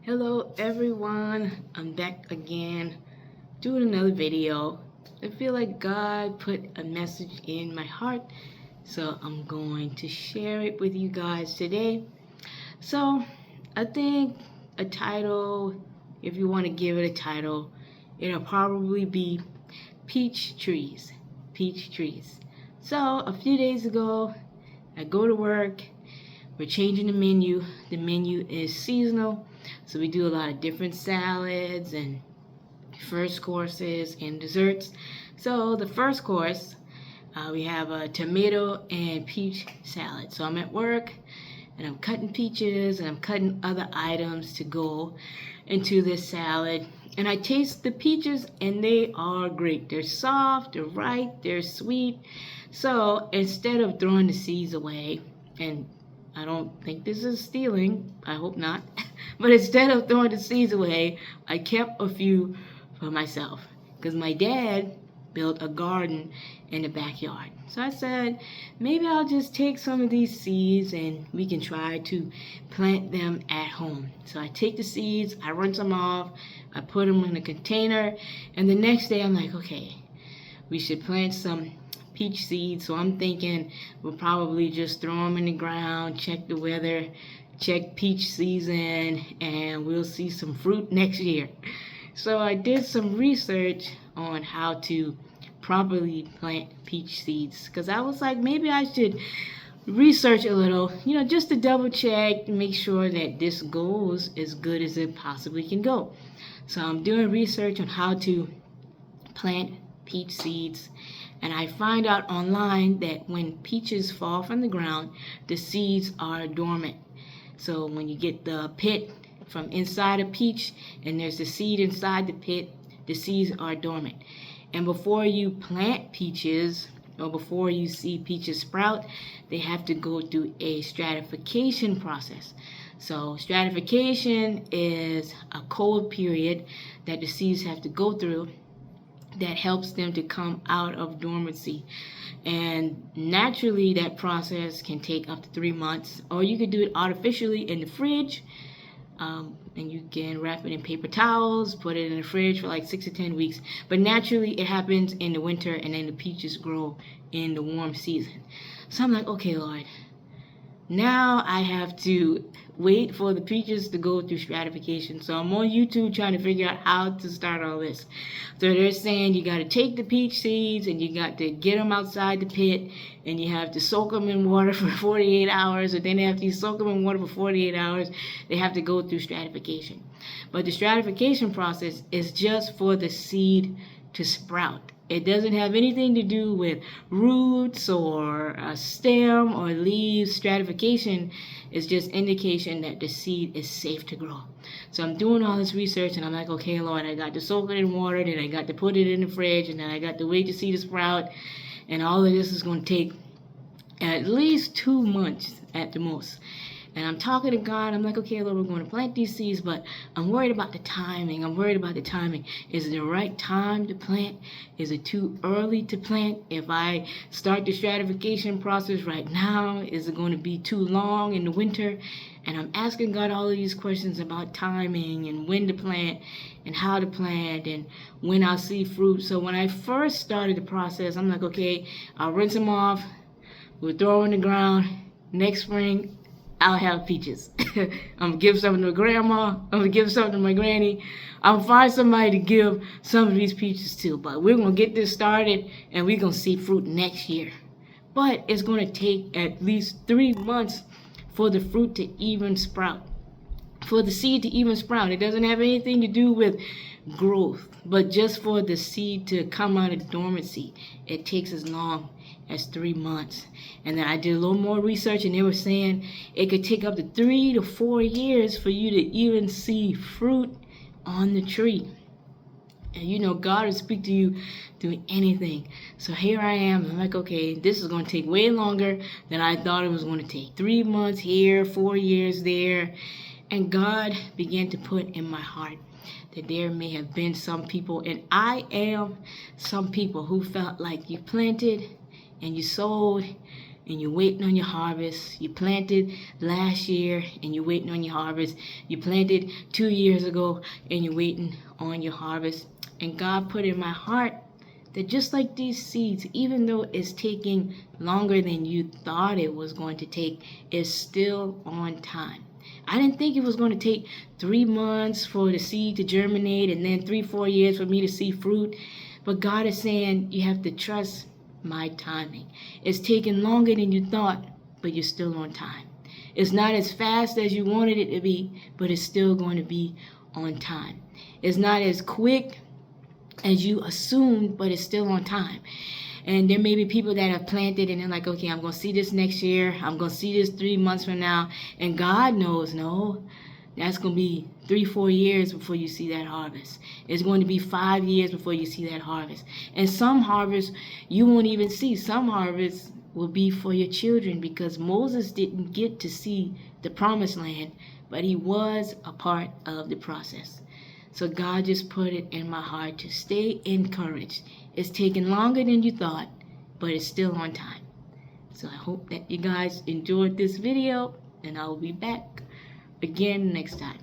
Hello everyone, I'm back again doing another video. I feel like God put a message in my heart, so I'm going to share it with you guys today. So I think a title, if you want to give it a title, it'll probably be Peach Trees. Peach Trees. So a few days ago, I go to work. We're changing the menu. The menu is seasonal, so we do a lot of different salads and first courses and desserts. So the first course, we have a tomato and peach salad. So I'm at work and I'm cutting peaches and I'm cutting other items to go into this salad. And I taste the peaches and they are great. They're soft, they're ripe, they're sweet. So instead of throwing the seeds away, and I don't think this is stealing, I hope not, but instead of throwing the seeds away, I kept a few for myself because my dad built a garden in the backyard. So I said, maybe I'll just take some of these seeds and we can try to plant them at home. So I take the seeds, I rinse them off, I put them in a container, and the next day I'm like, okay, we should plant some peach seeds. So I'm thinking we'll probably just throw them in the ground, check the weather, check peach season, and we'll see some fruit next year. So I did some research on how to properly plant peach seeds because I was like, maybe I should research a little, just to double check to make sure that this goes as good as it possibly can go. So I'm doing research on how to plant peach seeds, and I find out online that when peaches fall from the ground, the seeds are dormant. So when you get the pit from inside a peach and there's the seed inside the pit, the seeds are dormant. And before you plant peaches or before you see peaches sprout, they have to go through a stratification process. So stratification is a cold period that the seeds have to go through that helps them to come out of dormancy. And naturally, that process can take up to 3 months, or you could do it artificially in the fridge. And you can wrap it in paper towels, put it in the fridge for like 6 to 10 weeks. But naturally, it happens in the winter, and then the peaches grow in the warm season. So I'm like, okay, Lord, now I have to wait for the peaches to go through stratification. So I'm on YouTube trying to figure out how to start all this. So they're saying you got to take the peach seeds and you got to get them outside the pit and you have to soak them in water for 48 hours. And then after you soak them in water for 48 hours, they have to go through stratification. But the stratification process is just for the seed to sprout. It doesn't have anything to do with roots or a stem or leaves. Stratification is just indication that the seed is safe to grow. So I'm doing all this research and I'm like, okay, Lord, I got to soak it in water, then I got to put it in the fridge, and then I got to wait to see the sprout. And all of this is going to take at least 2 months at the most. And I'm talking to God. I'm like, okay, Lord, we're going to plant these seeds, but I'm worried about the timing. Is it the right time to plant? Is it too early to plant? If I start the stratification process right now, is it going to be too long in the winter? And I'm asking God all of these questions about timing and when to plant and how to plant and when I'll see fruit. So when I first started the process, I'm like, okay, I'll rinse them off. We'll throw them in the ground. Next spring, I'll have peaches. I'm gonna give some to grandma. I'm gonna give some to my granny. I'll find somebody to give some of these peaches to. But we're gonna get this started and we're gonna see fruit next year. But it's gonna take at least 3 months for the fruit to even sprout. For the seed to even sprout. It doesn't have anything to do with growth, but just for the seed to come out of dormancy, it takes as long as 3 months. And then I did a little more research and they were saying it could take up to 3 to 4 years for you to even see fruit on the tree. And God will speak to you through anything. So here I am. I'm like, okay, this is going to take way longer than I thought it was going to take. 3 months here, 4 years there. And God began to put in my heart that there may have been some people, and I am some people who felt like you planted and you sowed and you're waiting on your harvest. You planted last year and you're waiting on your harvest. You planted 2 years ago and you're waiting on your harvest. And God put in my heart that just like these seeds, even though it's taking longer than you thought it was going to take, it's still on time. I didn't think it was going to take 3 months for the seed to germinate and then 3-4 years for me to see fruit. But God is saying you have to trust my timing. It's taking longer than you thought, but you're still on time. It's not as fast as you wanted it to be, but it's still going to be on time. It's not as quick as you assumed, but it's still on time. And there may be people that have planted and they're like, okay, I'm going to see this next year. I'm going to see this 3 months from now. And God knows, no, that's going to be 3-4 years before you see that harvest. It's going to be 5 years before you see that harvest. And some harvests you won't even see. Some harvests will be for your children, because Moses didn't get to see the promised land, but he was a part of the process. So God just put it in my heart to stay encouraged. It's taking longer than you thought, but it's still on time. So I hope that you guys enjoyed this video, and I'll be back again next time.